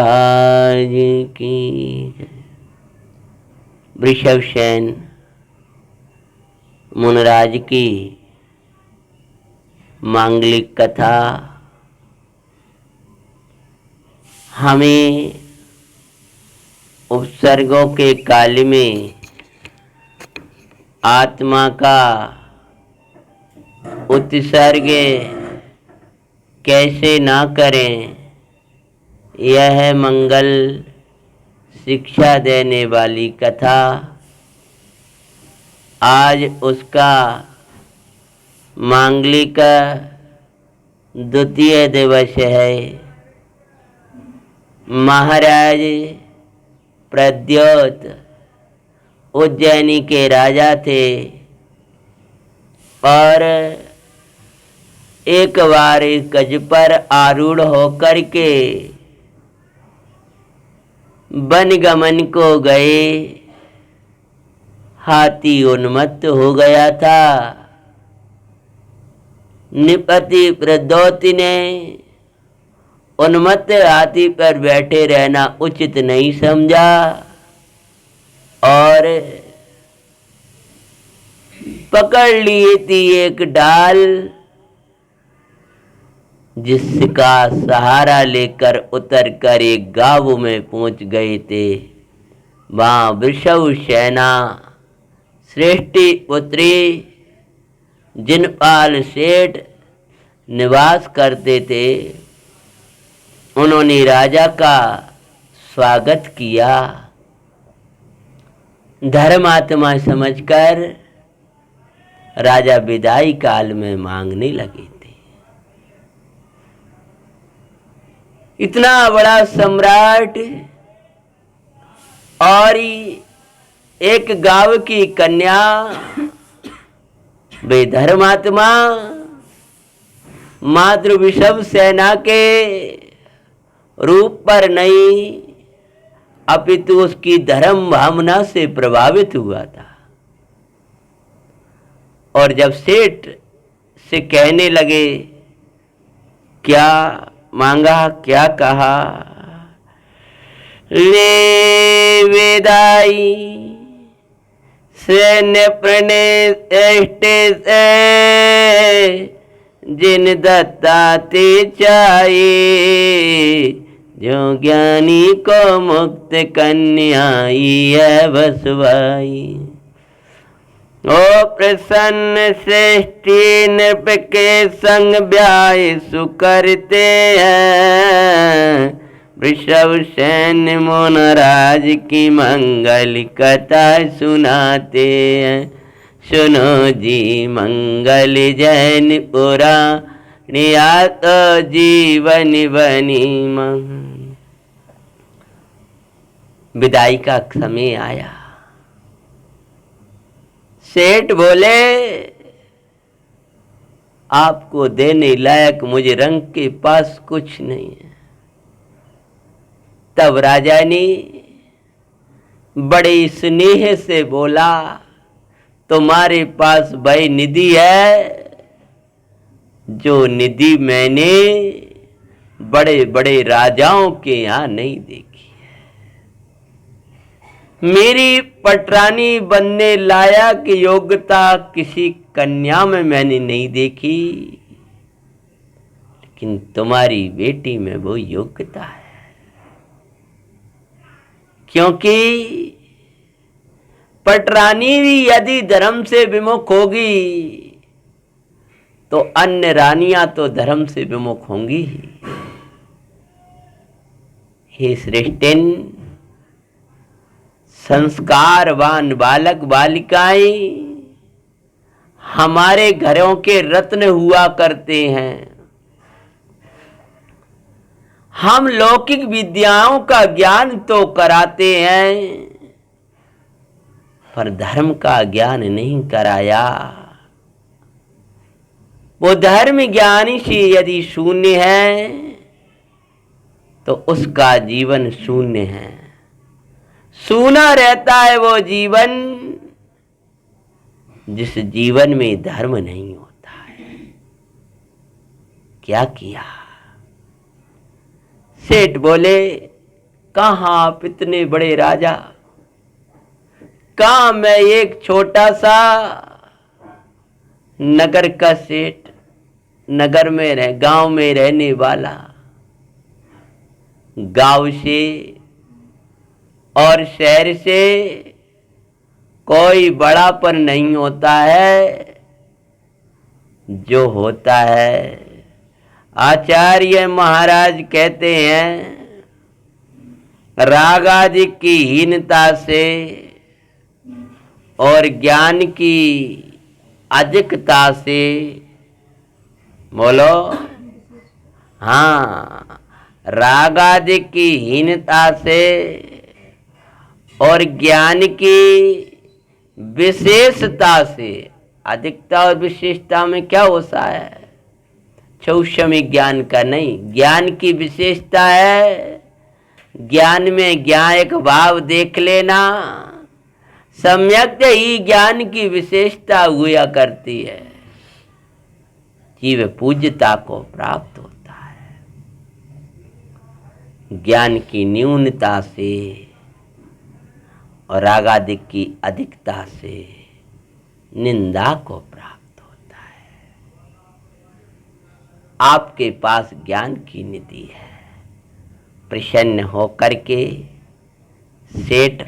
आज की वृषभसेन मुनराज की मांगलिक कथा हमें उपसर्गों के काल में आत्मा का उत्सर्ग कैसे ना करें, यह मंगल शिक्षा देने वाली कथा आज उसका मांगलिक द्वितीय दिवस है। महाराज प्रद्योत उज्जैनी के राजा थे और एक बार गज पर आरूढ़ होकर के वन गमन को गए। हाथी उन्मत्त हो गया था। निपति प्रद्योति ने उन्मत्त हाथी पर बैठे रहना उचित नहीं समझा और पकड़ लिए थी एक डाल, जिसका सहारा लेकर उतर कर एक गांव में पहुंच गए थे। वहां वृषभसेना श्रेष्ठी पुत्री जिनपाल सेठ निवास करते थे। उन्होंने राजा का स्वागत किया। धर्मात्मा समझकर राजा विदाई काल में मांगने लगे थे। इतना बड़ा सम्राट और एक गांव की कन्या वे धर्मात्मा मातृ वृषभसेना के रूप पर नहीं अपितु उसकी धर्म भावना से प्रभावित हुआ था। और जब सेठ से कहने लगे क्या मांगा, क्या कहा, ले विदाई सैन्य प्रणेष्टे से जिन दत्ता ते चाहे, जो ज्ञानी को मुक्त कन्याई है बसवाई। ओ प्रसन्न श्रेष्ठी नृप के संग ब्याह सुकरते हैं। वृषभसेन मुनराज की मंगल कथा सुनाते हैं। सुनो जी मंगल जैन पुराण तो जीवन बनी मंग। विदाई का समय आया। सेठ बोले आपको देने लायक मुझे रंग के पास कुछ नहीं है। तब राजा ने बड़े स्नेह से बोला तुम्हारे पास वही निधि है जो निधि मैंने बड़े बड़े राजाओं के यहाँ नहीं देखी है। मेरी पटरानी बनने लायक योग्यता किसी कन्या में मैंने नहीं देखी, लेकिन तुम्हारी बेटी में वो योग्यता है। क्योंकि पटरानी भी यदि धर्म से विमुख होगी तो अन्य रानियां तो धर्म से विमुख होंगी ही। हे श्रेष्ठन, संस्कारवान बालक बालिकाएं हमारे घरों के रत्न हुआ करते हैं। हम लौकिक विद्याओं का ज्ञान तो कराते हैं पर धर्म का ज्ञान नहीं कराया। वो धर्म ज्ञानी से यदि शून्य है तो उसका जीवन शून्य है। सूना रहता है वो जीवन जिस जीवन में धर्म नहीं होता है। क्या किया? सेठ बोले कहाँ आप इतने बड़े राजा, कहाँ मैं एक छोटा सा नगर का सेठ, नगर में गांव में रहने वाला। गांव से और शहर से कोई बड़ापन नहीं होता है, जो होता है आचार्य महाराज कहते हैं राग आदि की हीनता से और ज्ञान की अधिकता से। बोलो हाँ, राग आदि की हीनता से और ज्ञान की विशेषता से। अधिकता और विशेषता में क्या होता है? चौषमी ज्ञान का नहीं, ज्ञान की विशेषता है। ज्ञान में ज्ञायक भाव देख लेना, सम्यक ही ज्ञान की विशेषता हुआ करती है, जीव पूज्यता को प्राप्त होता है। ज्ञान की न्यूनता से और रागादिक की अधिकता से निंदा को प्राप्त होता है। आपके पास ज्ञान की निधि है, प्रसन्न होकर के सेठ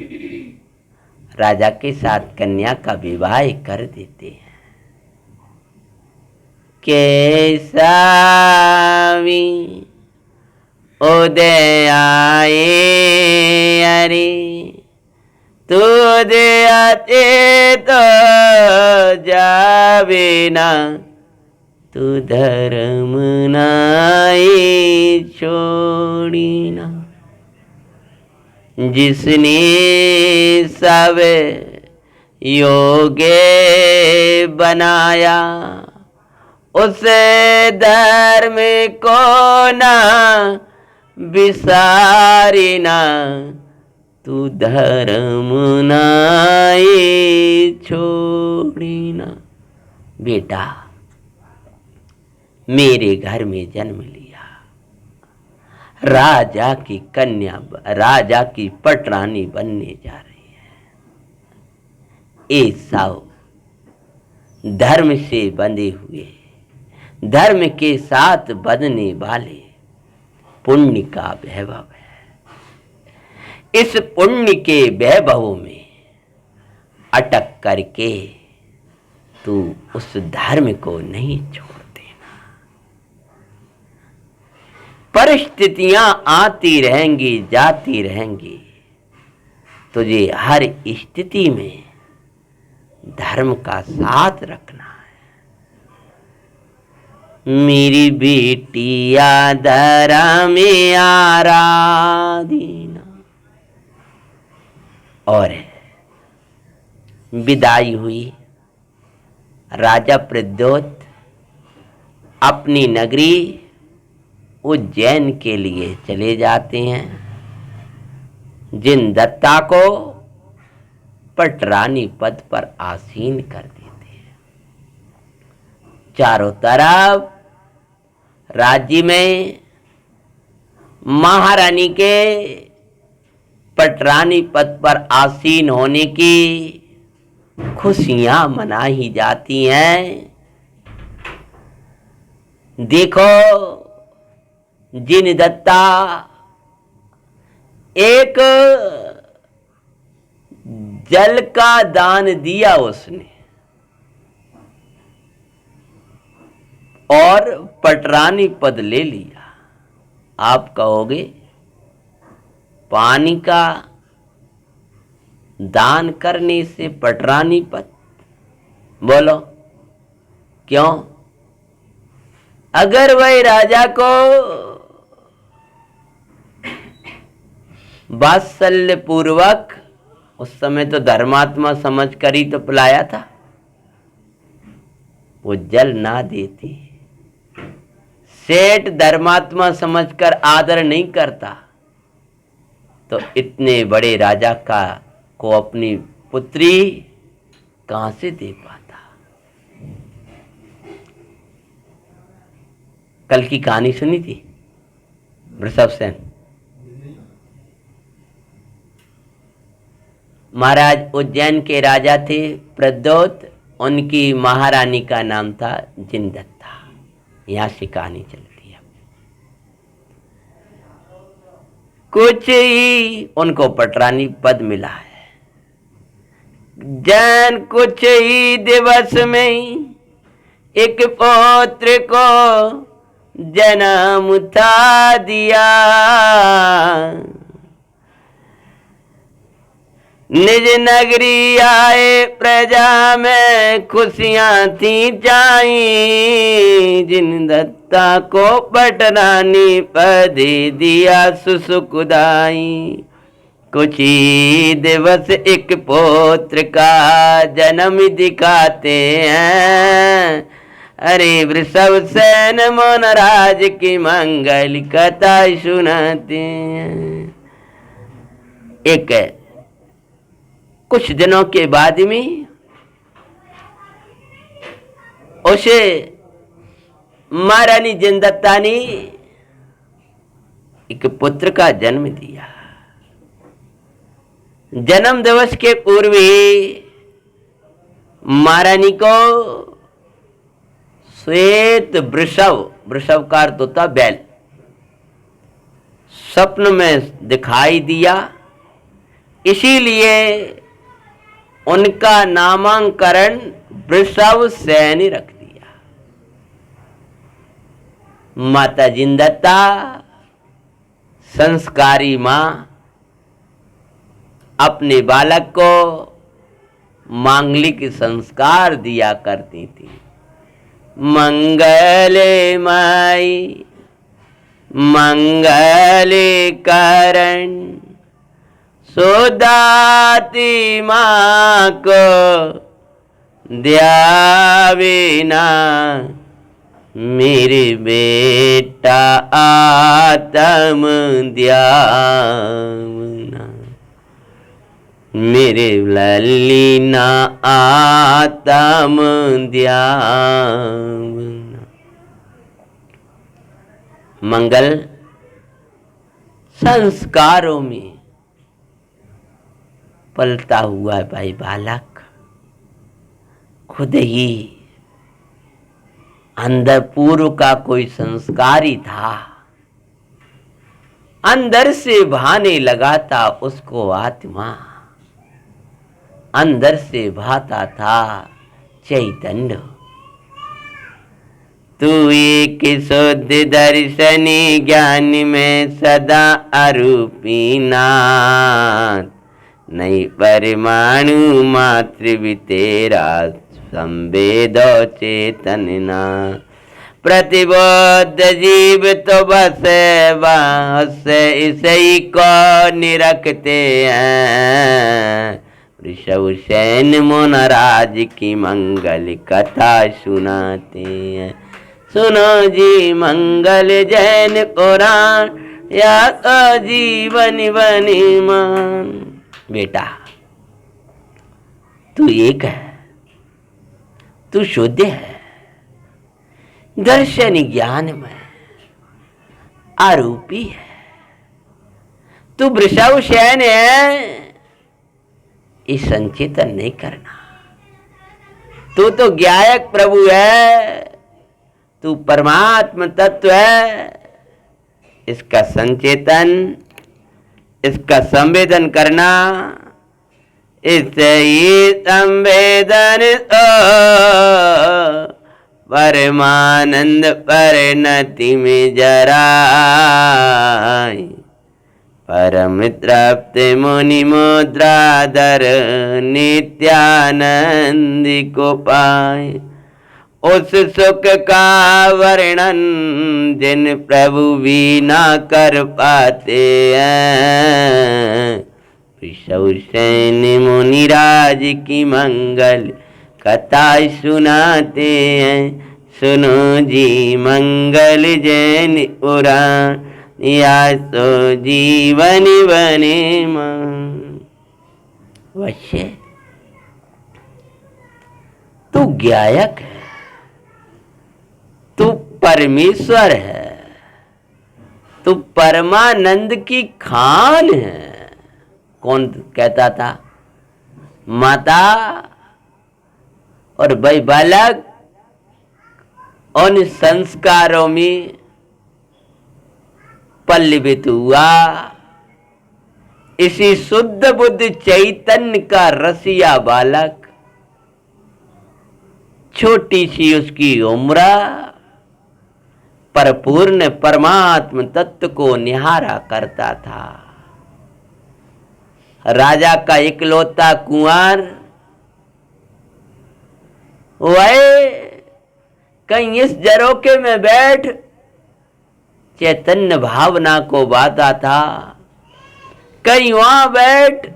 राजा के साथ कन्या का विवाह कर देते हैं। कैसा उदय आए अरे तू दे आते तो जावे ना, तू धर्म नाई छोड़ी ना। जिसने सब योगे बनाया, उसे धर्म को ना विसारी ना, तू धर्म नाई छोड़ी ना। बेटा, मेरे घर में जन्म लिया, राजा की कन्या, राजा की पटरानी बनने जा रही है। ये सब धर्म से बंधे हुए, धर्म के साथ बंधने वाले पुण्य का वैभव है। इस पुण्य के वैभव में अटक करके तू उस धर्म को नहीं छोड़ देना। परिस्थितियां आती रहेंगी, जाती रहेंगी, तुझे हर स्थिति में धर्म का साथ रखना है। मेरी बेटिया धर्म आराधीना। और विदाई हुई। राजा प्रद्योत अपनी नगरी उज्जैन के लिए चले जाते हैं। जिनदत्ता को पटरानी पद पर आसीन कर देते हैं। चारों तरफ राज्य में महारानी के पटरानी पद पर आसीन होने की खुशियां मनाई जाती हैं। देखो, जिनदत्ता एक जल का दान दिया उसने, और पटरानी पद ले लिया। आप कहोगे पानी का दान करने से पटरानी पद? बोलो क्यों? अगर वह राजा को वात्सल्य पूर्वक, उस समय तो धर्मात्मा समझ कर ही तो पिलाया था, वो जल ना देती, सेठ धर्मात्मा समझकर आदर नहीं करता, तो इतने बड़े राजा को अपनी पुत्री कहां से दे पाता? कल की कहानी सुनी थी वृषभ सेन? महाराज उज्जैन के राजा थे प्रद्योत, उनकी महारानी का नाम था जिनदत्ता। यहां से कहानी चलती है। कुछ ही उनको पटरानी पद मिला है। जैन कुछ ही दिवस में एक पौत्र को जन्म था दिया। निज नगरी आए प्रजा में खुशियां थी जाई। जिनदत्ता को पटरानी पद दिया सुसुकुदाई। कुछ ही दिवस एक पौत्र का जन्म दिखाते हैं। अरे वृषभ सेन मोनराज की मंगल कथा सुनाते हैं। एक कुछ दिनों के बाद में उसे महारानी जिनदत्ता ने एक पुत्र का जन्म दिया। जन्म दिवस के पूर्व ही महारानी को श्वेत वृषभ, वृषभ का अर्थ होता बैल, स्वप्न में दिखाई दिया। इसीलिए उनका नामांकरण वृषभ सेन रख दिया। माता जिनदत्ता संस्कारी मां अपने बालक को मांगलिक संस्कार दिया करती थी। मंगले माई मंगले करण सुदाती माँ को द्याविना। मेरे बेटा आत्म द्यावना। मेरे ललीना आत्म द्यावना। मंगल संस्कारों में पलता हुआ भाई बालक खुद ही अंदर पूर्व का कोई संस्कार ही था। अंदर से भाने लगा था उसको आत्मा। अंदर से भाता था चैतन्य। तू एक शुद्ध दर्शनी ज्ञान में सदा अरूपी नाथ। नहीं परमाणु मात्र भी तेरा संवेदो चेतनना। प्रतिबोध जीव तो बस इसी को निरखते हैं। वृषभ सेन मोनराज की मंगल कथा सुनाते हैं। सुनो जी मंगल जैन पुराण या तो जीवन बनी मान। बेटा तू एक है, तू शुद्ध है, दर्शन ज्ञान में आरूपी है। तू वृषभ सेन है, इस संचेतन नहीं करना। तू तो ज्ञायक प्रभु है, तू परमात्म तत्व है। इसका संचेतन, इसका संवेदन करना। इससे ही संवेदन परमानंद परिणति में जरा। परम तृप्त मुनि मुद्राधर नित्यानंद को पाए। उस सुख का वर्णन जिन प्रभु भी ना कर पाते हैं। वृषभ सेन मुनिराज की मंगल कथा सुनाते हैं। सुनो जी मंगल जैन पुराण या तो जीवन बने मान। वैसे तू ज्ञायक है, तू परमेश्वर है, तू परमानंद की खान है। कौन कहता था? माता और वही बालक उन संस्कारों में पल्लवित हुआ। इसी शुद्ध बुद्ध चैतन्य का रसिया बालक, छोटी सी उसकी उम्र, पर पूर्ण परमात्म तत्व को निहारा करता था। राजा का इकलौता कुंवर वह कहीं इस झरोखे में बैठ चैतन्य भावना को बाता था, कहीं वहां बैठ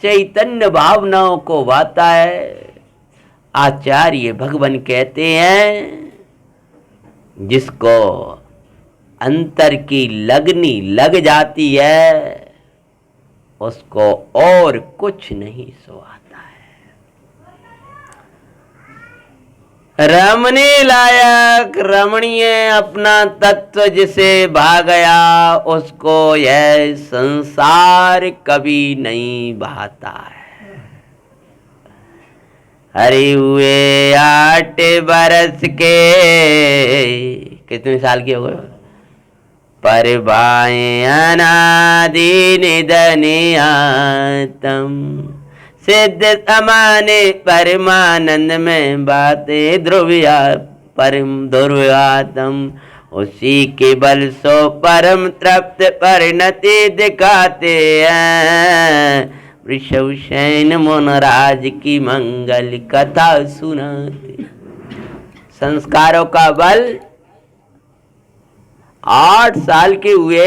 चैतन्य भावनाओं को बाता है। आचार्य भगवान कहते हैं, जिसको अंतर की लगनी लग जाती है उसको और कुछ नहीं सुहाता है। रमणी लायक रमणीय अपना तत्व जिसे भा गया, उसको यह संसार कभी नहीं भाता है। हरे हुए 8 बरस के, कितने साल के हो गए? परवाए अनादि निधनियातम, सिद्ध समाने परमानंद में बातें ध्रुविया परम ध्रुवातम। उसी के बल सो परम तृप्त परिणति दिखाते हैं। वृषभसेन मुनराज की मंगल कथा सुनाते। संस्कारों का बल 8 साल के हुए,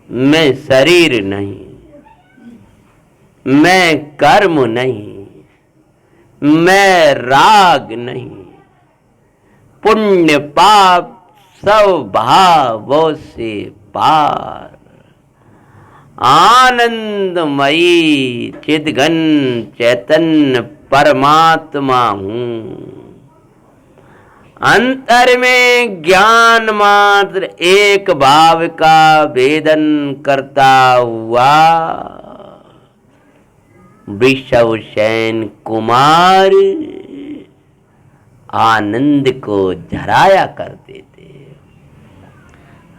मैं शरीर नहीं, मैं कर्म नहीं, मैं राग नहीं, पुण्य पाप सब भावों से पार, आनंदमयी चिद्घन चैतन्य परमात्मा हूँ। अंतर में ज्ञान मात्र एक भाव का वेदन करता हुआ वृषभसेन कुमार आनंद को झराया करते थे।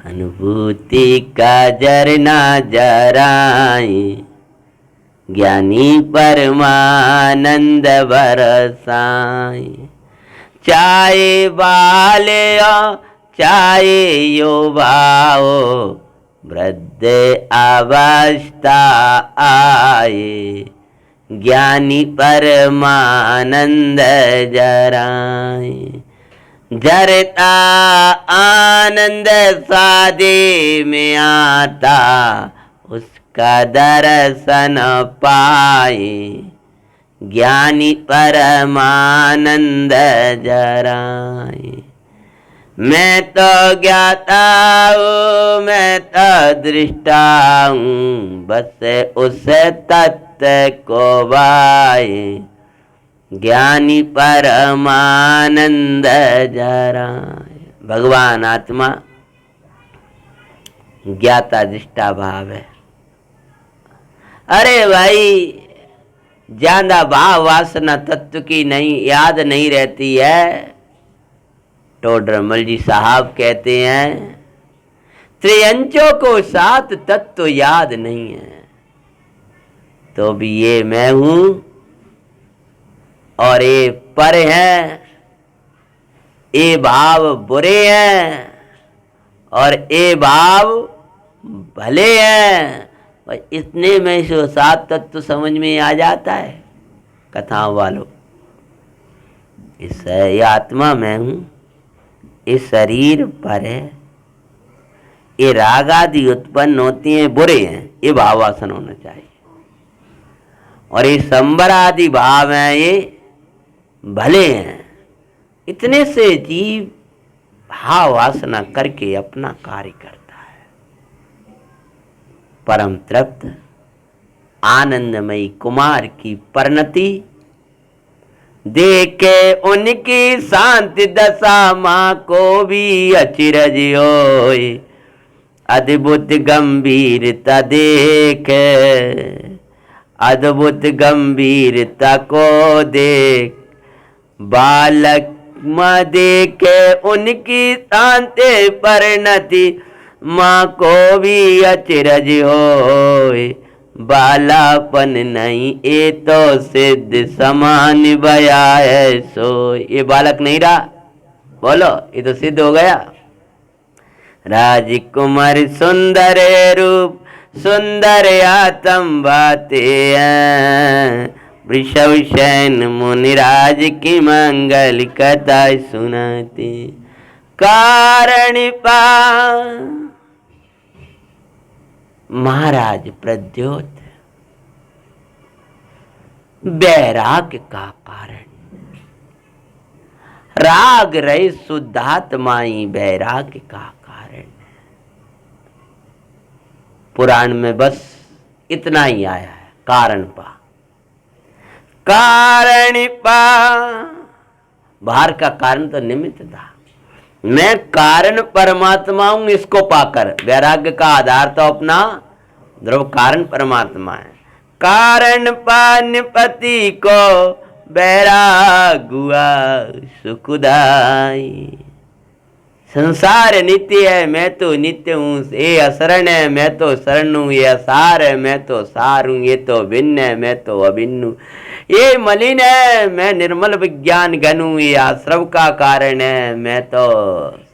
अनुभूति का झरना झराए, ज्ञानी परमानंद बरसाए। चाहे बाले चाहे युवाओ, वृद्ध अवस्था आए, ज्ञानी परमानंद जराए। झरता आनंद साधे में आता, उसका दर्शन पाए, ज्ञानी परमानंद जराए। मैं तो ज्ञाता हूँ, मैं तो दृष्टा हूँ, बस उस तत्व को पाए, ज्ञानी परमानंद जराए। भगवान आत्मा ज्ञाता दृष्टा भाव है। अरे भाई, ज्यादा भाव वासना तत्व की नहीं याद नहीं रहती है। टोडरमल जी साहब कहते हैं, त्रियंचों को 7 तत्व याद नहीं है, तो भी ये मैं हूं और ये पर है, ये भाव बुरे हैं और ये भाव भले हैं। इतने में से 7 तत्व समझ में आ जाता है कथाओं वालों। ये आत्मा मैं हूं, ये शरीर पर है, ये राग आदि उत्पन्न होती हैं, बुरे हैं, ये भाव वासन होना चाहिए। और ये संबर आदि भाव हैं, ये भले हैं। इतने से जीव भाव वासना करके अपना कार्य करता है। परम तृप्त आनंदमयी कुमार की परिणति देखे उनकी शांति दशा, माँ को भी अचिरज होए, अद्भुत गंभीरता देखे। अद्भुत गंभीरता को देख बालक माँ देखे उनकी शांति परिणति, माँ को भी अचरज होए बालापन नहीं, ये तो सिद्ध समान बया है सो। ये बालक नहीं रहा, बोलो ये तो सिद्ध हो गया। राजकुमार सुंदर रूप सुंदर आत्म बातें हैं, वृषभ शयन मुनिराज की मंगल कथा सुनाते। कारण पा महाराज प्रद्योत वैराग्य का कारण, राग रही शुद्धात्माई वैराग्य का कारण। पुराण में बस इतना ही आया है, कारण पा कारण पा। बाहर का कारण तो निमित्त था, मैं कारण परमात्मा हूं इसको पाकर। वैराग्य का आधार तो अपना ध्रुव कारण परमात्मा है। कारण पान पति को बैराग हुआ सुखदाई। संसार नित्य है मैं तो नित्य हूँ, ये अशरण है मैं तो शरण हूँ, ये असार है मैं तो सार हूँ, ये तो भिन्न है मैं तो अभिन्न हूँ, ये मलिन है मैं निर्मल विज्ञान घन हूँ, ये आश्रव का कारण है मैं तो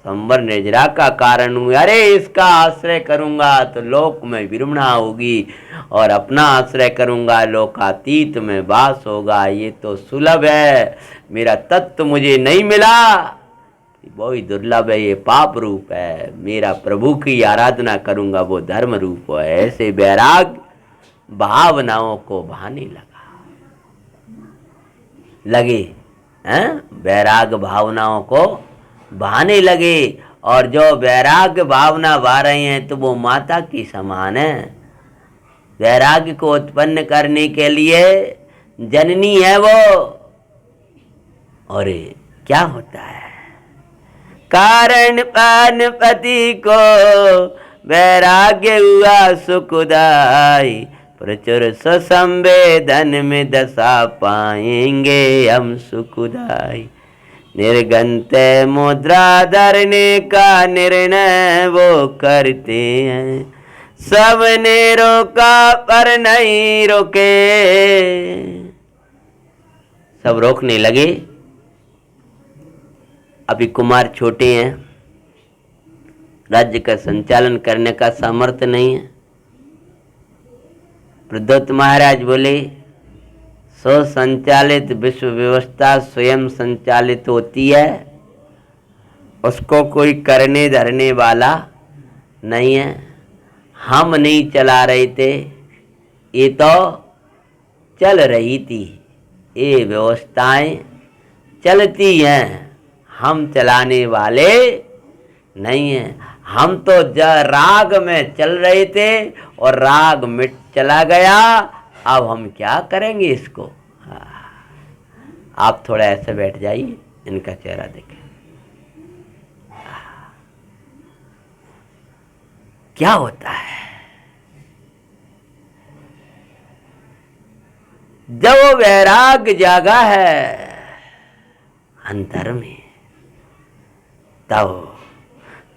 संवर निर्जरा का कारण हूँ। अरे इसका आश्रय करूँगा तो लोक में विरमणा होगी, और अपना आश्रय करूँगा लोकातीत में वास होगा। ये तो सुलभ है, मेरा तत्व मुझे नहीं मिला, बहुत दुर्लभ है, ये पाप रूप है। मेरा प्रभु की आराधना करूंगा वो धर्म रूप है। ऐसे वैराग भावनाओं को भाने लगे हैं, वैराग भावनाओं को भाने लगे। और जो वैराग भावना भा रहे हैं तो वो माता की समान है। वैराग्य को उत्पन्न करने के लिए जननी है वो। और क्या होता है, कारण पान पति को वैराग्य हुआ सुखदाई, प्रचुर संवेदन में दशा पाएंगे हम सुखदाई। निर्गंत मुद्रा धरने का निर्णय वो करते हैं, सबने रोका पर नहीं रोके। सब रोकने लगे। अभी कुमार छोटे हैं, राज्य का संचालन करने का सामर्थ्य नहीं है। प्रद्योत महाराज बोले, स्व संचालित विश्व व्यवस्था स्वयं संचालित होती है, उसको कोई करने धरने वाला नहीं है। हम नहीं चला रहे थे, ये तो चल रही थी। ये व्यवस्थाएं चलती हैं, हम चलाने वाले नहीं हैं। हम तो राग में चल रहे थे और राग मिट चला गया, अब हम क्या करेंगे इसको। आप थोड़ा ऐसे बैठ जाइए, इनका चेहरा देखें। क्या होता है जब वैराग जागा है अंतर में, तब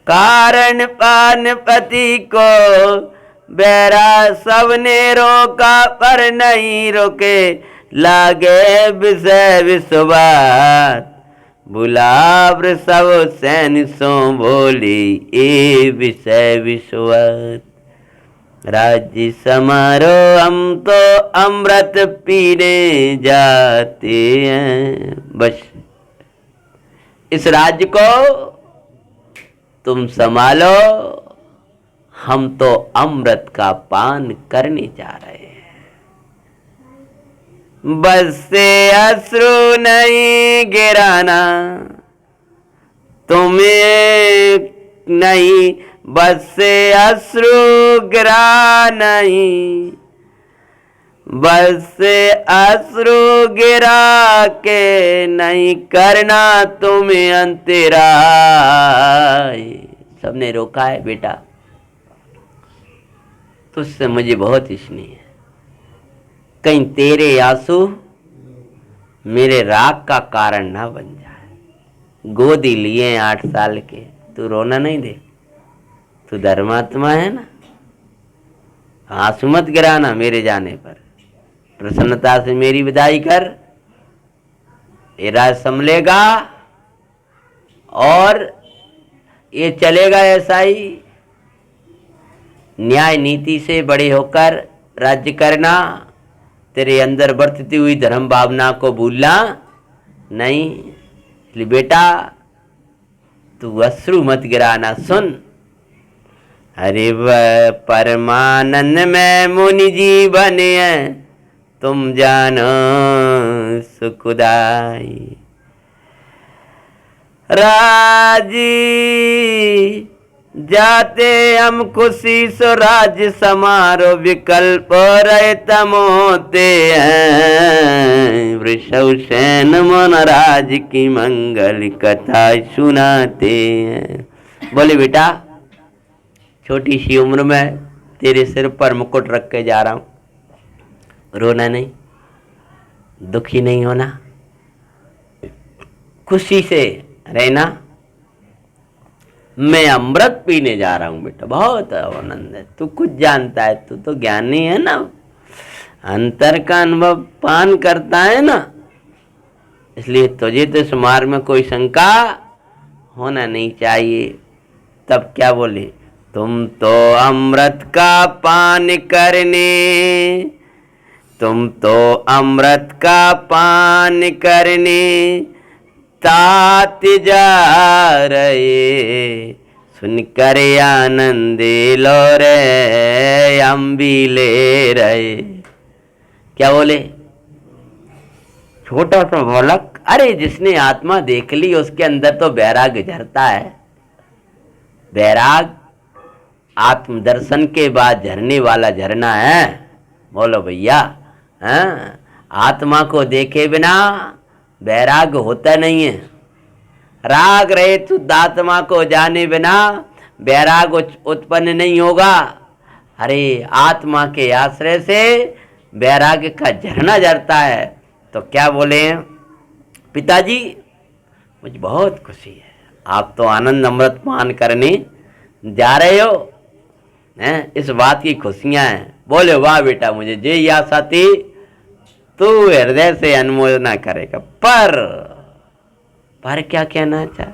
कारण पान पति को बैरा सबने रोका पर नहीं रोके। लागे विषय विश्वात बुलाव सब सैन सो बोली, ए विषय विश्वात। राज्य समारोह हम तो अमृत पीने जाते हैं, बस इस राज्य को तुम संभालो, हम तो अमृत का पान करने जा रहे हैं। बस से अश्रु नहीं गिराना तुम्हें नहीं, बस से अश्रु गिरा नहीं, बस से अश्रु गिरा के नहीं करना तुम्हें अंतराय। सबने रोका है, बेटा तुझसे मुझे बहुत स्नेह है, कहीं तेरे आंसू मेरे राग का कारण ना बन जाए। गोदी लिए 8 साल के, तू रोना नहीं दे, तू धर्मात्मा है ना, आंसू मत गिराना मेरे जाने पर, प्रसन्नता से मेरी विदाई कर, ये राज संभलेगा और ये चलेगा ऐसा ही। न्याय नीति से बड़े होकर राज्य करना, तेरे अंदर बरतती हुई धर्म भावना को भूलना नहीं। इसलिए बेटा तू अश्रु मत गिराना, सुन। अरे वह परमानंद में मुनि जीवन है, तुम जानो सुखदाई। राजी जाते हम खुशी सो राज्य समारोह, विकल्प रहे तम होते हैं। वृषभ सेन मन राज की मंगल कथा सुनाते हैं। बोले बेटा छोटी सी उम्र में तेरे सिर पर मुकुट रख के जा रहा हूं, रोना नहीं, दुखी नहीं होना, खुशी से रहना। मैं अमृत पीने जा रहा हूं बेटा, बहुत आनंद है, तू कुछ जानता है, तू तो ज्ञानी है ना, अंतर का अनुभव पान करता है ना, इसलिए तुझे तो इस मार्ग में कोई शंका होना नहीं चाहिए। तब क्या बोले, तुम तो अमृत का पान करने, तुम तो अमृत का पान करने तात जा रहे, सुनकर आनंद लो रे हम भी ले रहे। क्या बोले, छोटा सा बालक, अरे जिसने आत्मा देख ली उसके अंदर तो वैराग्य झरता है। वैराग आत्मदर्शन के बाद झरने वाला झरना है। बोलो भैया, हाँ, आत्मा को देखे बिना वैराग्य होता नहीं है। राग रहित शुद्ध आत्मा को जाने बिना वैराग्य उत्पन्न नहीं होगा। अरे आत्मा के आश्रय से वैराग्य का झरना झरता है। तो क्या बोले, पिताजी मुझे बहुत खुशी है, आप तो आनंद अमृत पान करने जा रहे हो, हैं, इस बात की खुशियां हैं। बोले वाह बेटा, मुझे जे आशा थी, तू हृदय से अनुमोदना करेगा। पर क्या कहना चाहे,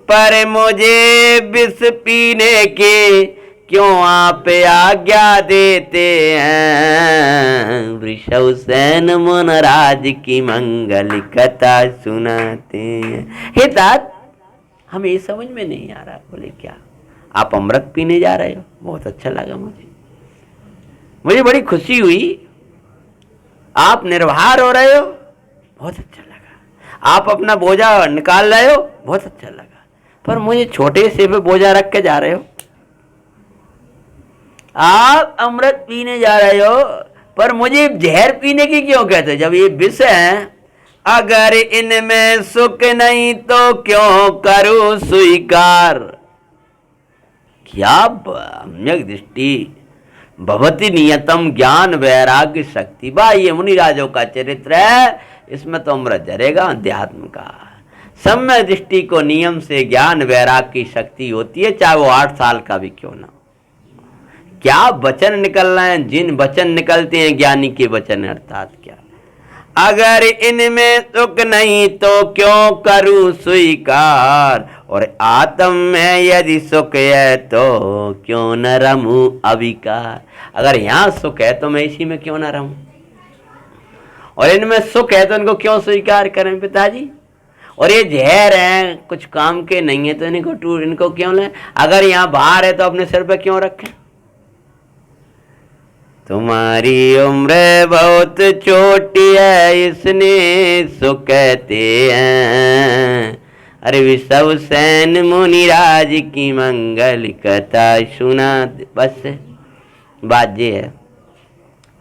पर मुझे विष पीने के क्यों आप आज्ञा देते हैं। वृषभ सेन मुन राज की मंगल कथा सुनाते हैं। हे तात, हमें ये समझ में नहीं आ रहा। बोले क्या, आप अमृत पीने जा रहे हो, बहुत अच्छा लगा मुझे बड़ी खुशी हुई। आप निर्भर हो रहे हो, बहुत अच्छा लगा। आप अपना बोझा निकाल रहे हो, बहुत अच्छा लगा। पर मुझे छोटे से पे बोझा रख के जा रहे हो। आप अमृत पीने जा रहे हो, पर मुझे जहर पीने की क्यों कहते हो, जब ये विष है। अगर इनमें सुख नहीं तो क्यों करूं स्वीकार। क्या सम्यक दृष्टि भवति नियतम ज्ञान वैराग्य शक्ति। भाई ये मुनिराजों का चरित्र है, इसमें तो अमृत जरेगा अध्यात्म का। सम्यक दृष्टि को नियम से ज्ञान वैराग्य की शक्ति होती है, चाहे वो 8 साल का भी क्यों ना। क्या वचन निकल रहे हैं, जिन वचन निकलते हैं ज्ञानी के वचन, अर्थात क्या, अगर इनमें सुख नहीं तो क्यों करूं स्वीकार। और आत्म में यदि सुख है तो क्यों न रहूं अविकार। अगर यहाँ सुख है तो मैं इसी में क्यों न रहूं, और इनमें सुख है तो इनको क्यों स्वीकार करें पिताजी। और ये जहर है, कुछ काम के नहीं है, तो इनको क्यों लें। अगर यहाँ बाहर है तो अपने सिर पे क्यों रखें। तुम्हारी उम्र बहुत छोटी है, इसने सो कहते हैं। अरे विषव सेन मुनिराज की मंगल कथा सुना। बस बात ये है,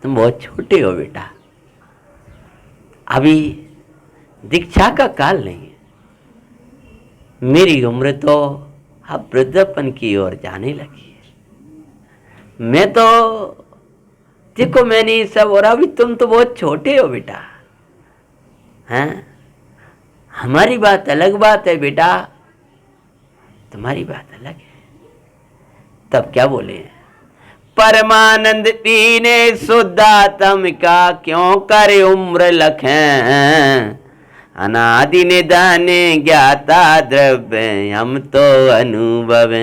तुम बहुत छोटे हो बेटा, अभी दीक्षा का काल नहीं है। मेरी उम्र तो अब वृद्धपन की ओर जाने लगी है। मैं तो देखो मैंने ये सब, और अभी तुम तो बहुत छोटे हो बेटा, हैं? हमारी बात अलग बात है बेटा, तुम्हारी बात अलग है। तब क्या बोले, परमानंद पीने शुद्धात्म का क्यों करे उम्र लखें, अनादि निदान ज्ञाता द्रव्य हम तो अनुभव,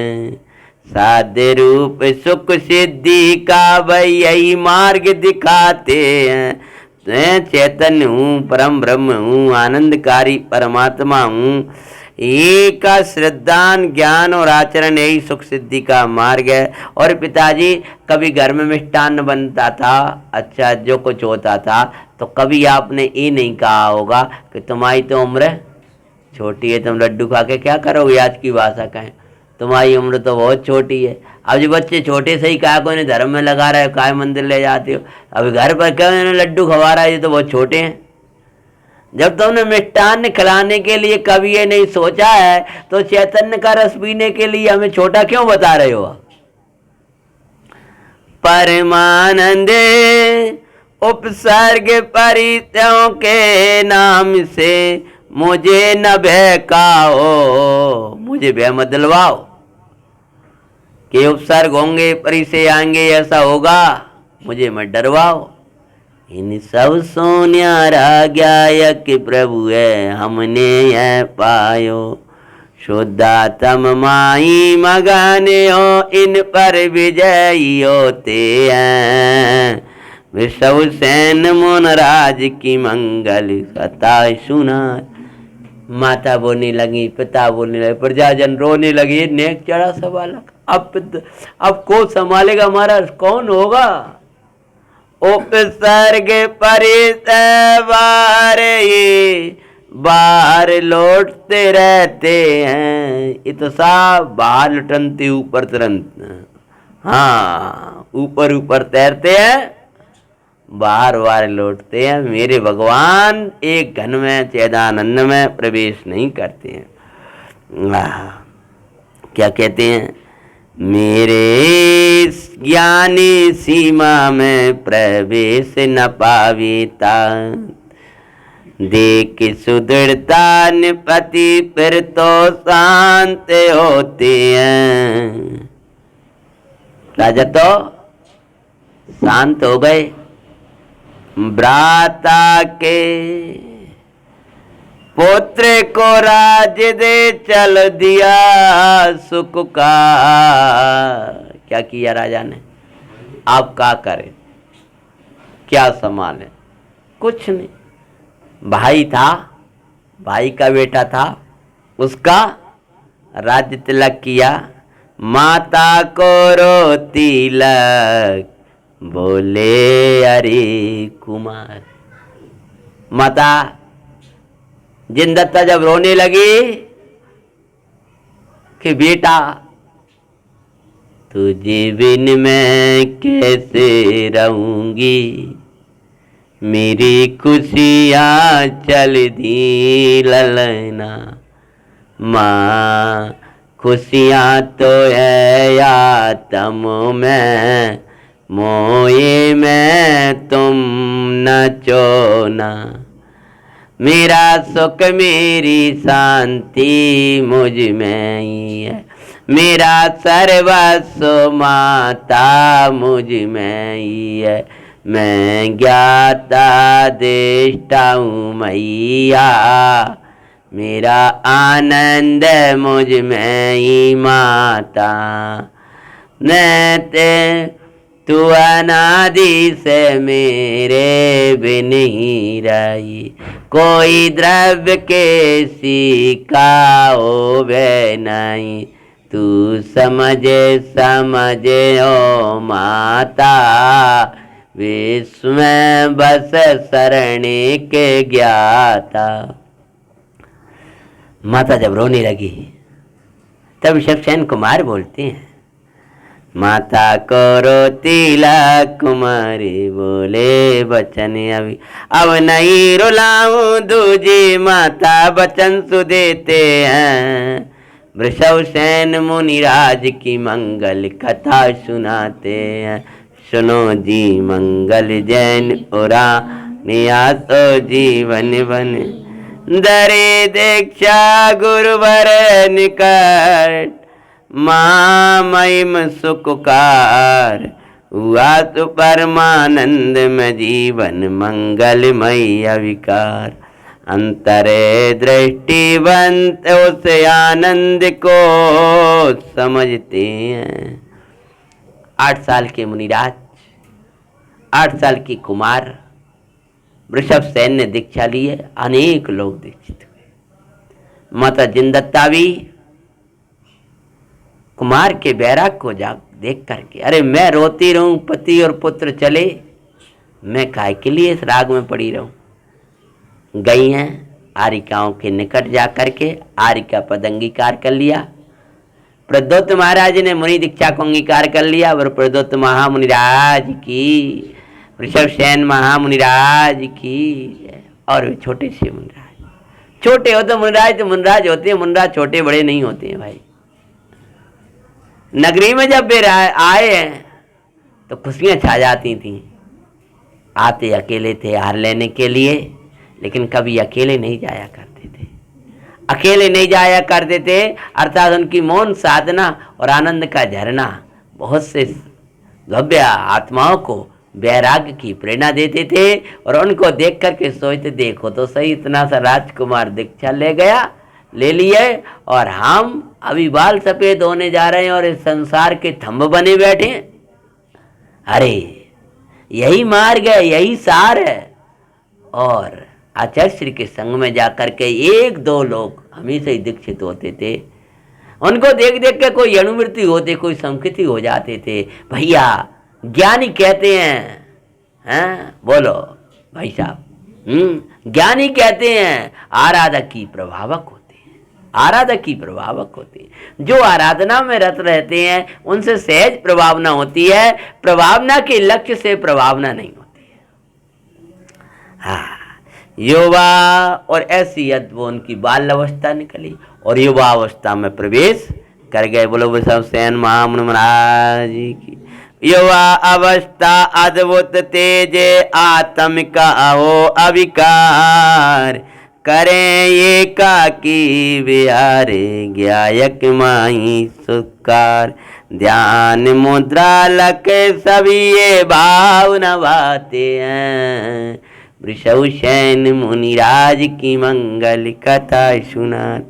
साध्य रूप सुख सिद्धि का वही यही मार्ग दिखाते हैं। मैं चैतन्य हूँ, परम ब्रह्म हूँ, आनंदकारी परमात्मा हूँ। एक का श्रद्धान ज्ञान और आचरण यही सुख सिद्धि का मार्ग है। और पिताजी कभी घर में मिष्टान्न बनता था, अच्छा जो कुछ होता था, तो कभी आपने ये नहीं कहा होगा कि तुम्हारी तो उम्र छोटी है, तुम लड्डू खा के क्या करोगे, आज की भाषा कहें तुम्हारी उम्र तो बहुत छोटी है। अब जो बच्चे छोटे से ही कहा को इन्हें धर्म में लगा रहे हो, काय मंदिर ले जाते हो, अभी घर पर क्यों इन्हें लड्डू खवा रहा है, ये तो बहुत छोटे हैं। जब तुमने मिष्टान्न खिलाने के लिए कभी ये नहीं सोचा है, तो चैतन्य का रस पीने के लिए हमें छोटा क्यों बता रहे हो। परमानंदे उपसर्ग परित्यों के नाम से मुझे न बहकाओ, मुझे भय मत दिलवाओ कि उपसर्ग होंगे परि से आएंगे, ऐसा होगा, मुझे मत डरवाओ। इन सब सो न्यारा गया कि प्रभु है हमने यह पायो, शुद्धात्म माई मगाने हो इन पर विजयी होते हैं। विश्व सैन मुनराज की मंगल कथा सुना। माता बोलने लगी, पिता बोलने लगे, प्रजाजन रोने लगे, नेक चढ़ा सा बालक, अब को संभालेगा, हमारा कौन होगा। उपसर्ग परिवार ये बाहर लौटते रहते हैं, ये तो सब बाहर लुटनते ऊपर तुरंत, हाँ ऊपर ऊपर तैरते हैं, बाहर बाहर लौटते हैं। मेरे भगवान एक घन में चैदानंद में प्रवेश नहीं करते हैं। क्या कहते हैं, मेरे ज्ञानी सीमा में प्रवेश न पाविता, देख सुदृढ़ता निपति फिर तो शांत होते हैं। राजा तो शांत हो गए, भ्राता के पुत्र को राज दे चल दिया सुख का। क्या किया राजा ने, आप क्या करें, क्या संभाले, कुछ नहीं। भाई था, भाई का बेटा था, उसका राज्य तिलक किया, माता को रो तिलक बोले अरे कुमार। माता जिनदत्ता जब रोने लगी कि बेटा तुझे बिन मैं कैसे रहूंगी, मेरी खुशियाँ चल दी ललना, माँ खुशियाँ तो है आत्म में, मोए में तुम नचो ना, मेरा सुख मेरी शांति मुझ में ही है, मेरा सर्वस्व माता मुझ में ही है, मैं ज्ञाता देष्टा हूँ मैया, मेरा आनंद मुझ में ही माता। नैते तू अनादि से मेरे बिन ही रही, कोई द्रव्य के सीखा हो वे नहीं, तू समझे समझे ओ माता, विश्व में बस सरणी के ज्ञाता। माता जब रोने लगी तब शिवसेन कुमार बोलते हैं, माता को रो तिलक कुमारी बोले बचन अभी, अब नहीं रुलाऊं दूजी माता बचन सु देते हैं, वृषभ सेन मुनिराज की मंगल कथा सुनाते हैं, सुनो जी मंगल जैन उरा नियासो जीवन बन दरे दीक्षा गुरुवर निकट महिम सुखकार हुआ तो परमानंद में जीवन मंगलमय अविकार अंतरे दृष्टिवंत उस आनंद को समझते हैं। 8 साल के मुनिराज, 8 साल की कुमार वृषभ सेन ने दीक्षा ली है। अनेक लोग दीक्षित हुए। माता जिनदत्ता भी कुमार के बैराग को देख करके, अरे मैं रोती रहूं, पति और पुत्र चले, मैं काय के लिए इस राग में पड़ी रहूं। गई हैं आरिकाओं के निकट जा करके आरिका पद अंगीकार कर लिया। प्रद्योत महाराज ने मुनि दीक्षा को अंगीकार कर लिया। और प्रद्योत महामुनिराज की, वृषभ सेन महामुनिराज की, और छोटे से मुनिराज, छोटे हो तो मुनिराज होते हैं, मुनिराज छोटे बड़े नहीं होते हैं भाई। नगरी में जब वे आए हैं तो खुशियां छा जाती थी। आते अकेले थे हार लेने के लिए, लेकिन कभी अकेले नहीं जाया करते थे। अकेले नहीं जाया करते थे, अर्थात उनकी मौन साधना और आनंद का झरना बहुत से भव्य आत्माओं को वैराग्य की प्रेरणा देते थे। और उनको देख करके सोचते, देखो तो सही, इतना सा राजकुमार दीक्षा ले लिए और हम अभी बाल सफेद होने जा रहे हैं और इस संसार के थंब बने बैठे। अरे यही मार्ग है, यही सार है। और आचार्य श्री के संग में जाकर के 1-2 लोग हमेशा ही दीक्षित होते थे। उनको देख देख के कोई अनुवृत्ति होते, कोई संस्कृति हो जाते थे। भैया ज्ञानी कहते हैं, बोलो भाई साहब, ज्ञानी कहते हैं आराधक की प्रभावक होते हैं, आराधक की प्रभावक होते हैं। जो आराधना में रत रहते हैं उनसे सहज प्रभावना होती है, प्रभावना के लक्ष्य से प्रभावना नहीं होती है। हाँ, युवा, और ऐसी अद्भुत उनकी बाल अवस्था निकली और युवा अवस्था में प्रवेश कर गए। बोलो वृषभ सेन महामुनि महाराज की। युवा अवस्था अद्भुत तेज आत्मिका हो अविकार करें एकाकी विहारे ज्ञायक माही सुकार ध्यान मुद्रा लक सभी ये भाव नभाते हैं। वृषभ सेन मुनिराज की मंगल कथा सुनात।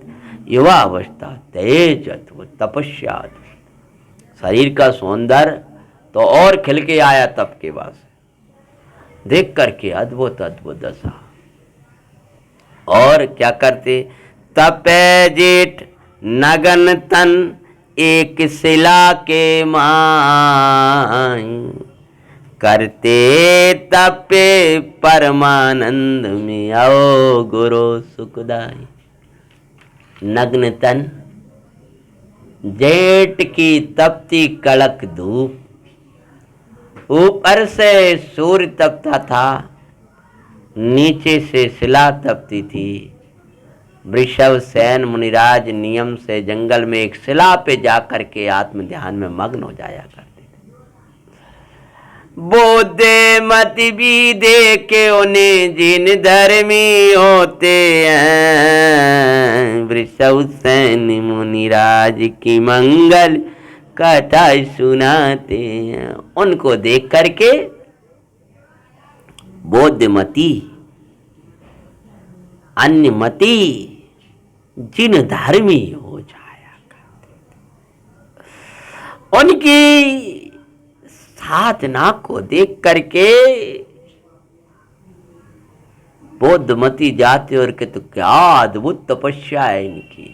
युवा अवस्था तेज अद्भुत तपस्या, शरीर का सौंदर्य तो और खिल के आया तप के बाद देख करके, अद्भुत अद्भुत दशा। और क्या करते, तपे जेठ नगन तन एक शिला के माई करते तपे परमानंद में आओ गुरु सुखदाई। नग्न तन, जेठ की तपती कड़क धूप, ऊपर से सूर्य तपता था, नीचे से शिला तपती थी। वृषभ सेन मुनिराज नियम से जंगल में एक शिला पे जाकर के आत्म ध्यान में मग्न हो जाया करते थे। बोधे मति भी दे के उन्हें जिन धर्मी होते हैं। वृषभ सेन मुनिराज की मंगल कथा सुनाते हैं। उनको देख करके बोधमती, अन्यमती, जिन धर्मी हो जाया करते, उनकी साधना को देख करके बोधमती जाते और के तो क्या अद्भुत तपस्या है इनकी,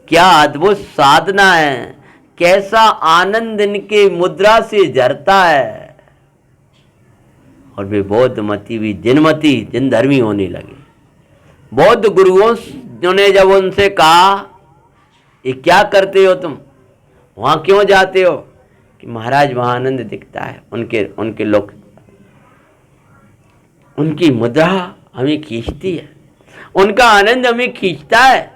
क्या अद्भुत साधना है, कैसा आनंद इनके मुद्रा से झरता है। और वे बौद्धमती भी जिनमती, जिन धर्मी होने लगे। बौद्ध गुरुओं ने जब उनसे कहा ये क्या करते हो तुम, वहां क्यों जाते हो, कि महाराज वहां आनंद दिखता है। उनके लोग, उनकी मुद्रा हमें खींचती है, उनका आनंद हमें खींचता है।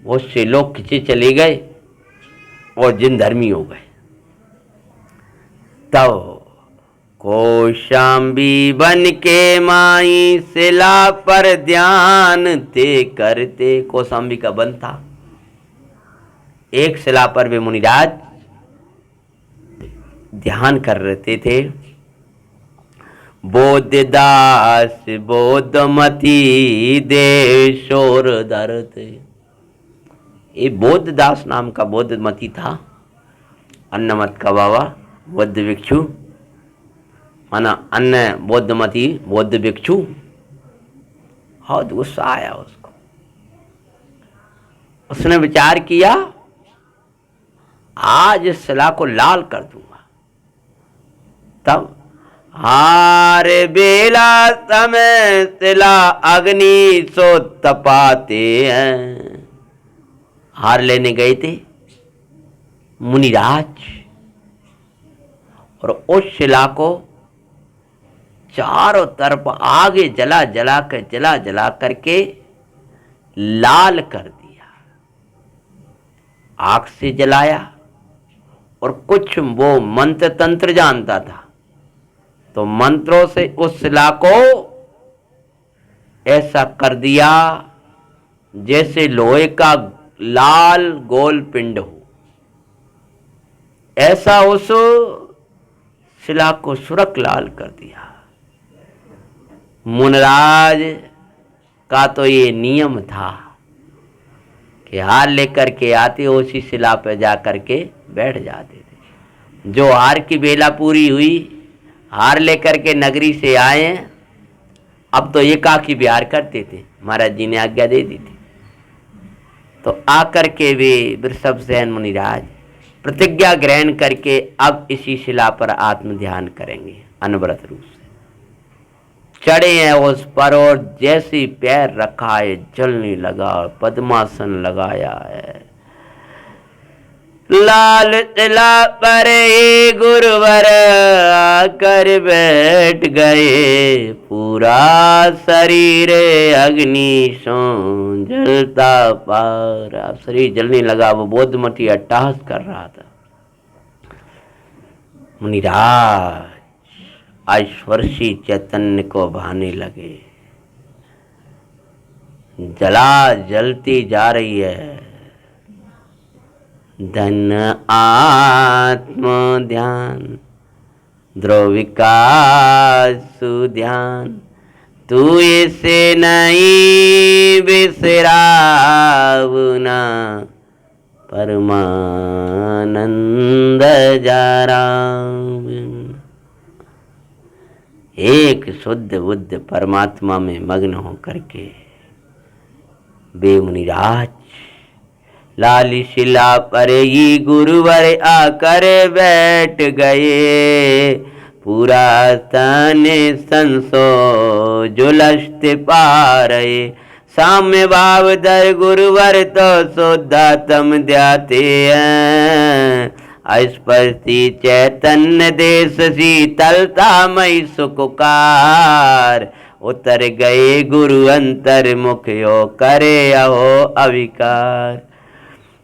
बहुत से लोग खींचे चले गए और जिन धर्मी हो गए। तब कौशाम्बी बन के माई शिला पर ध्यान ते करते। कौशाम्बी का वन था, एक शिला पर वे मुनिराज ध्यान कर रहे थे। बोधदास बोधमती देशोर धरते। ये बोधदास नाम का बोधमती था, अन्नमत का बाबा, बौद्ध भिक्षु, माना अन्य बौद्धमती बौद्ध भिक्षु। बहुत गुस्सा आया उसको। उसने विचार किया, आज इस शिला को लाल कर दूंगा। तब हार बेला समय शिला अग्नि सो तपाते हैं। हार लेने गए थे मुनिराज, और उस शिला को चारों तरफ आगे जला जला करके लाल कर दिया। आग से जलाया, और कुछ वो मंत्र तंत्र जानता था, तो मंत्रों से उस शिला को ऐसा कर दिया जैसे लोहे का लाल गोल पिंड हो। ऐसा उस शिला को सुरख लाल कर दिया। मुनिराज का तो ये नियम था कि हार लेकर के आते, उसी शिला पर जा करके बैठ जाते थे। जो हार की बेला पूरी हुई, हार लेकर के नगरी से आए, अब तो एकाकी विहार करते थे, महाराज जी ने आज्ञा दे दी थी। तो आकर के वे वृषभसेन मुनिराज प्रतिज्ञा ग्रहण करके अब इसी शिला पर आत्म ध्यान करेंगे। अनवरत रूप से चढ़े हैं उस पर, और जैसे पैर रखा है जलने लगा, पद्मासन लगाया है। लाल शिला पर ही गुरुवर आकर बैठ गए, पूरा शरीर अग्नि सो जलता पारा। शरीर जलने लगा, वो बोधमती अट्टहास कर रहा था। मुनिराज ऐश्वर्षी चैतन्य को भाने लगे, जला जलती जा रही है। धन आत्म ध्यान ध्रुव विकास सुध्यान, तू इसे नहीं बिसरावना, परमानंद जाराम। एक शुद्ध बुद्ध परमात्मा में मग्न होकर के वे मुनिराज लाली शिला पर ही गुरुवर आकर बैठ गए। पूरा तन संसो जुलस्त पा रहे, साम्य भाव दर गुरुवर तो शुद्धात्म ध्याते हैं। स्पर्शी चैतन्य देश शीतलता मई सुकुकार, उतर गए गुरु अंतर मुखयो करे अहो अविकार।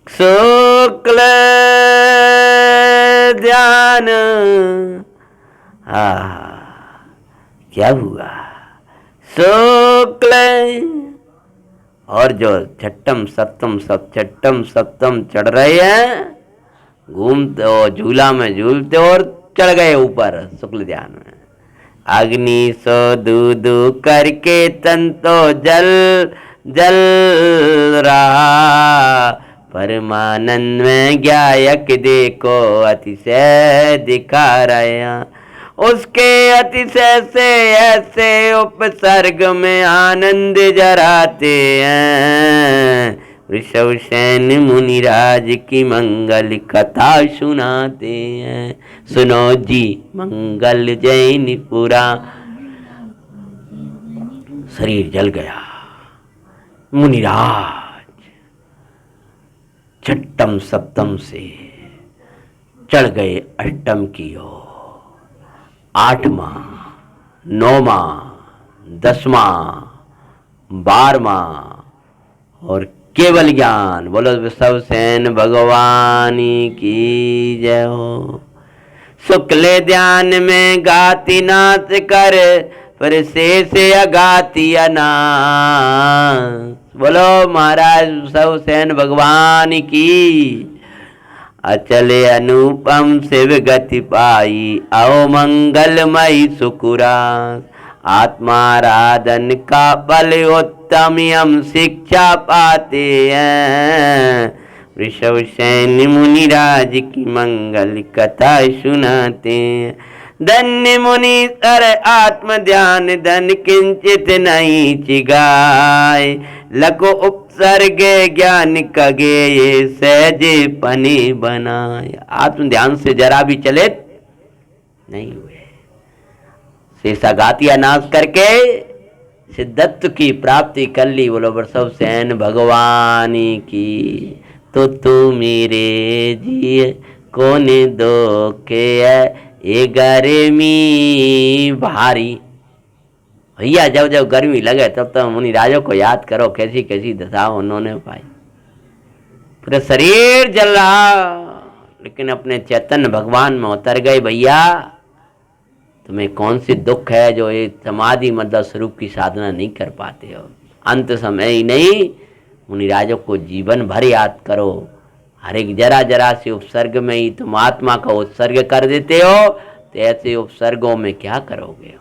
शुक्ल ध्यान, क्या हुआ? शुक्ल और जो छठम सप्तम चढ़ रहे हैं, घूमते और झूला में झूलते और चढ़ गए ऊपर शुक्ल ध्यान में। अग्नि सो दू करके तन तो जल जल रहा, परमानंद में ज्ञायक देखो अतिशय दिखा रहे। उसके अतिशय से ऐसे उपसर्ग में आनंद जराते हैं। वृषभसेन मुनिराज की मंगल कथा सुनाते हैं। सुनो जी मंगल जैनपुरा। शरीर जल गया। मुनिराज छठम सप्तम से चढ़ गए अष्टम की ओर। आठवां, नौवां, 10वां, 12वां और केवल ज्ञान। बोलो वृषभसेन भगवान की जय हो। शुक्ल ध्यान में गाती नाच कर, फिर शेष अगाती अनास। बोलो महाराज सहुसेन भगवान की। अचले अनुपम शिव गति पाई, आओ मंगलमयी सुकुरास। आत्माराधन का बल उत्तम हम शिक्षा पाते हैं, ऋषभ सैन मुनिराज की मंगल कथा सुनाते हैं। धन्य मुनि सर आत्म ध्यान, धन किंचित नहीं चिगाए। लको उपसर्ग ज्ञान कगे, ये सहजे पने बनाए। आत्म ध्यान से जरा भी चले नहीं हुए, शेषाघातिया नाश करके सिद्धत्व की प्राप्ति कर ली। बोलो वृषभ सेन भगवान की। तो तू मेरे जिए कोने दो के ये गर्मी भारी। भैया जब जब गर्मी लगे तब तब मुनि राजों को याद करो, कैसी कैसी दशा उन्होंने पाई। पूरा शरीर जल रहा, लेकिन अपने चैतन्य भगवान में उतर गए। भैया तुम्हें कौन सी दुख है जो ये समाधि मतलब स्वरूप की साधना नहीं कर पाते हो। अंत समय ही नहीं, मुनिराजों को जीवन भर याद करो। हर एक जरा जरा से उपसर्ग में ही तुम आत्मा का उत्सर्ग कर देते हो, तो ऐसे उपसर्गों में क्या करोगे।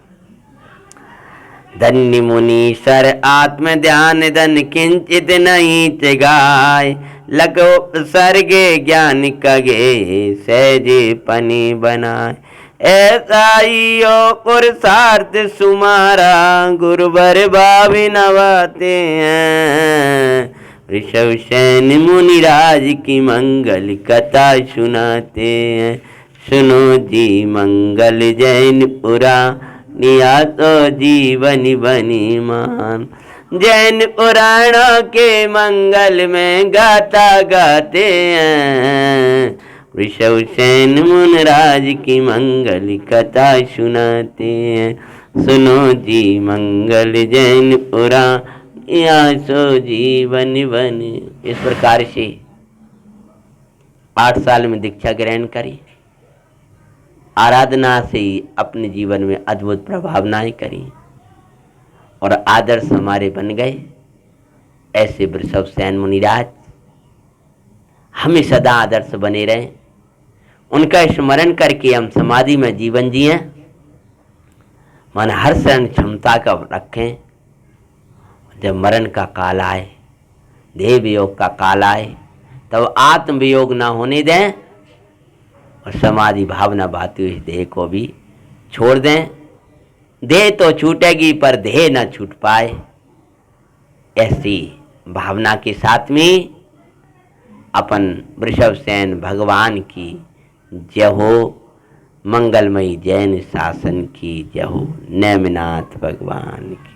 धन्य मुनि सर आत्म ध्यान, धन किंचित नहीं चिगाय। लग उपसर्गे ज्ञान कगे, सहजे पनी बनाए। ऐसा ही हो पुरुषार्थ सुमारा, गुरुवर भावी नवाते हैं। ऋषभ सैन मुनिराज की मंगल कथा सुनाते हैं। सुनो जी मंगल जैन पुराणिया, तो जीवन बनी मान। जैन पुराणों के मंगल में गाता गाते हैं। ऋषभ सैन मुनिराज की मंगल कथा सुनाते हैं। सुनो जी मंगल जैन पुराणिया, सो जीवन बने। इस प्रकार से 8 साल में दीक्षा ग्रहण करी, आराधना से ही अपने जीवन में अद्भुत प्रभावनाएं करी और आदर्श हमारे बन गए। ऐसे वृषभ सैन मुनिराज हमें सदा आदर्श बने रहें। उनका स्मरण करके हम समाधि में जीवन जिए, मन हर क्षण क्षमता का रखें। जब मरण का काल आए, देह वियोग का काल आए, तब आत्म वियोग ना होने दें और समाधि भावना भाती हुई देह को भी छोड़ दें। देह तो छूटेगी पर देह न छूट पाए, ऐसी भावना के साथ में अपन वृषभ सैन भगवान की जय हो। मंगलमयी जैन शासन की जय हो। नेमिनाथ भगवान की।